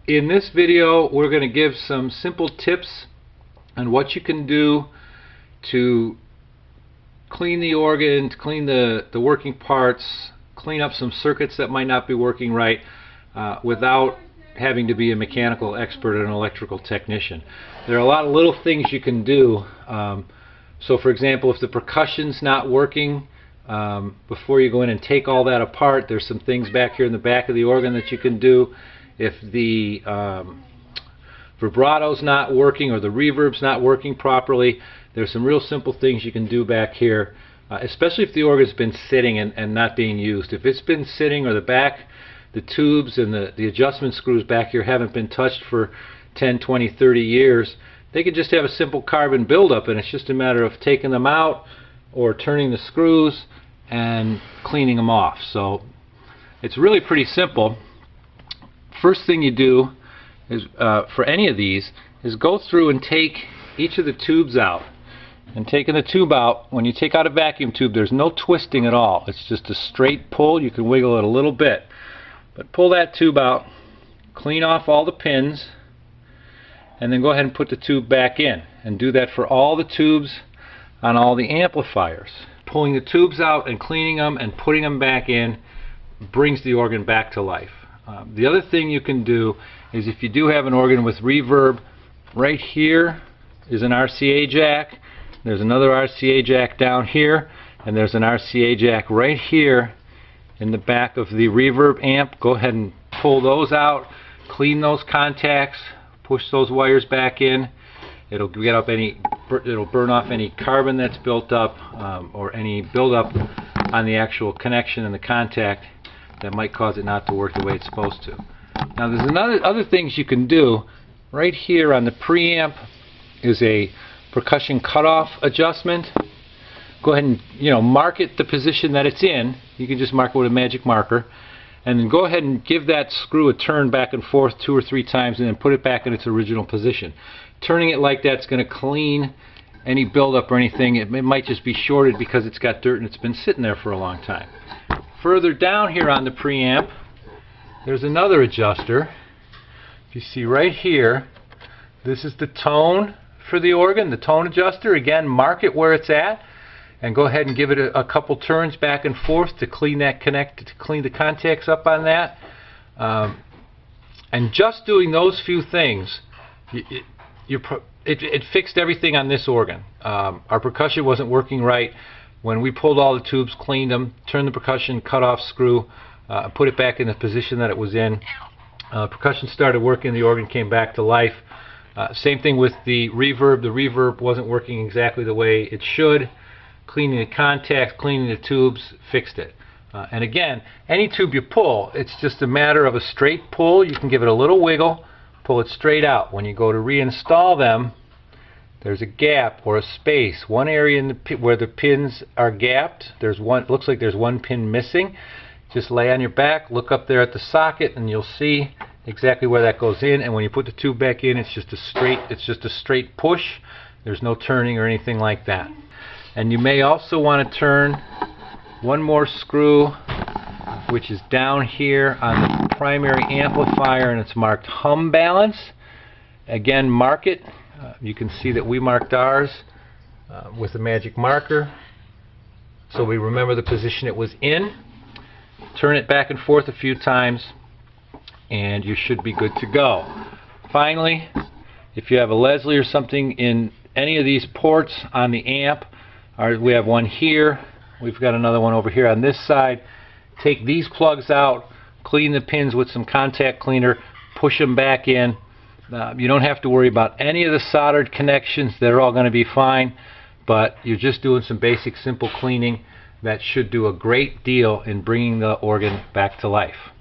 In this video, we're going to give some simple tips on what you can do to clean the organ, to clean the working parts, clean up some circuits that might not be working right without having to be a mechanical expert or an electrical technician. There are a lot of little things you can do. So for example, if the percussion's not working, before you go in and take all that apart, there's some things back here in the back of the organ that you can do. If the vibrato's not working or the reverb's not working properly, there's some real simple things you can do back here, especially if the organ's been sitting and not being used. If it's been sitting, or the tubes and the adjustment screws back here haven't been touched for 10, 20, 30 years, they could just have a simple carbon buildup, and it's just a matter of taking them out or turning the screws and cleaning them off. So it's really pretty simple. First thing you do is, for any of these, is go through and take each of the tubes out. And taking the tube out, when you take out a vacuum tube, there's no twisting at all. It's just a straight pull. You can wiggle it a little bit. But pull that tube out, clean off all the pins, and then go ahead and put the tube back in. And do that for all the tubes on all the amplifiers. Pulling the tubes out and cleaning them and putting them back in brings the organ back to life. The other thing you can do is, if you do have an organ with reverb, right here is an RCA jack. There's another RCA jack down here, and there's an RCA jack right here in the back of the reverb amp. Go ahead and pull those out, clean those contacts, push those wires back in. It'll burn off any carbon that's built up, or any buildup on the actual connection and the contact that might cause it not to work the way it's supposed to. Now there's other things you can do. Right here on the preamp is a percussion cutoff adjustment. Go ahead and mark it the position that it's in. You can just mark it with a magic marker, and then go ahead and give that screw a turn back and forth 2 or 3 times, and then put it back in its original position. Turning it like that's going to clean any buildup or anything. It might just be shorted because it's got dirt and it's been sitting there for a long time. Further down here on the preamp, there's another adjuster. If you see right here, this is the tone for the organ, the tone adjuster. Again, mark it where it's at, and go ahead and give it a couple turns back and forth to clean that to clean the contacts up on that. And just doing those few things, it fixed everything on this organ. Our percussion wasn't working right. When we pulled all the tubes, cleaned them, turned the percussion cutoff screw, put it back in the position that it was in, percussion started working, the organ came back to life. Same thing with the reverb. The reverb wasn't working exactly the way it should. Cleaning the contacts, cleaning the tubes, fixed it. And again, any tube you pull, it's just a matter of a straight pull. You can give it a little wiggle, pull it straight out. When you go to reinstall them, there's a gap or a space. One area in where the pins are gapped, looks like there's one pin missing. Just lay on your back, look up there at the socket, and you'll see exactly where that goes in. And when you put the tube back in, it's just a straight push. There's no turning or anything like that. And you may also want to turn one more screw, which is down here on the primary amplifier, and it's marked hum balance. Again, mark it. You can see that we marked ours with a magic marker, so we remember the position it was in. Turn it back and forth a few times, and you should be good to go. Finally, if you have a Leslie or something in any of these ports on the amp, we have one here, we've got another one over here on this side. Take these plugs out, clean the pins with some contact cleaner, push them back in. You don't have to worry about any of the soldered connections. They're all going to be fine, but you're just doing some basic simple cleaning that should do a great deal in bringing the organ back to life.